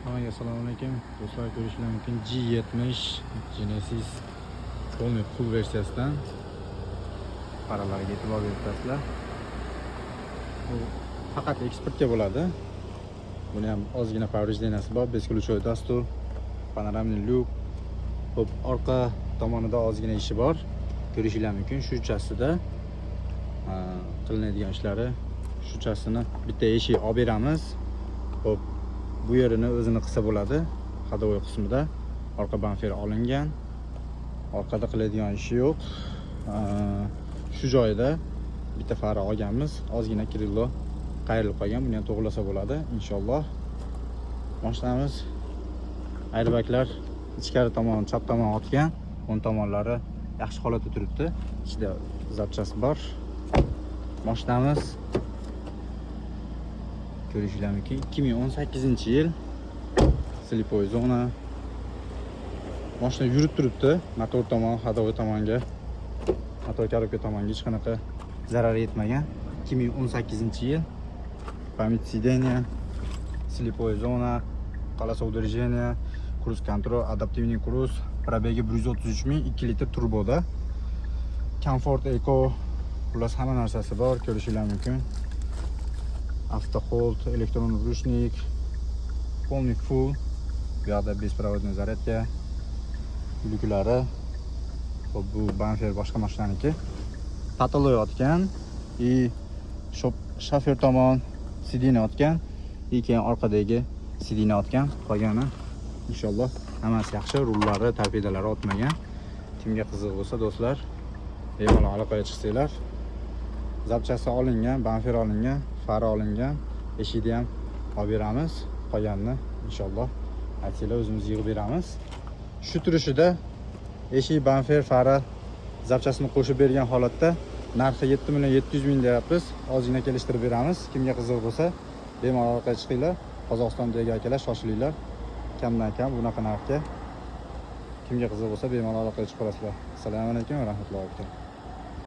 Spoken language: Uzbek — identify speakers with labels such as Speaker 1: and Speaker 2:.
Speaker 1: Assalomu alaykum do'stlar, ko'rishingiz mumkin G70 Genesis полный full versiyasidan paralarga e'tibor berasizlar. Bu faqat eksportga bo'ladi. Buni ham ozgina поврежденияsi bor, бесключевой dastur, panoramli lyuk. Hop, orqa tomonida ozgina ishi bor. Ko'rishingiz mumkin shunchasida qilinadigan ishlari. Shunchasini bitta eshik olib beramiz. Hop, bu yerini o'zini qilsa bo'ladi. Hadovoy qismida orqa bamfer olingan. Orqada qiladigan ishi yo'q. Shu joyida bitta fara olganmiz. Ozgina kirillo qayrilib qolgan. Buni ham to'g'rilasa bo'ladi inshaalloh. Boshlaymiz. Airbaglar ichkari tomon, chap tomon otgan. O'ng tomonlari yaxshi holatda turibdi. Ichida zapchasi bor. Boshlaymiz. Ko'rishingiz mumkin 2018-yil slipoy zona. Mashina yurib turibdi. Motor tomon, hadovoy tomonga, motor korobka tomonga hech qanaqa zarar yetmagan. 2018-yil. Память сидения, слепой зона, колесо удержения, круиз контроль, адаптивный круиз, пробеги 133 ming, 2 litr turboda. Comfort Eco plus hamma narsasi bor, ko'rishingiz mumkin. Авто холд, электронный ручник, полный full. Bu yoqda bespроводный zaryadka, lyuklari. Bu bamfer boshqa mashinaniki. Patoloy otgan, shofer tomon sidina otgan, keyin orqadagi sidina otgan. Qolgani inshaalloh hammasi yaxshi, rullari, torpedalari otmagan. Kimga qiziq bo'lsa do'stlar, bemalol aloqaga chiqsanglar. Zapchasi olingan, bamfer olingan, fara olingan, eshikni ham olib beramiz. Qolganini inshaalloh aytinglar, o'zimiz yig'ib beramiz. Shu turishida eshik, bamfer, fara zapchasini qo'shib bergan holatda narxi 7.700.000 deyapmiz. Ozgina kelishtirib beramiz. Kimga qiziq bo'lsa bemalol aloqaga chiqinglar. Qozog'istondagi akalar shoshilinglar. Kamdan kam bunaqa narxga. Kimga qiziq bo'lsa bemalol aloqaga chiqib qolasizlar. Assalomu alaykum va rahmatullohi.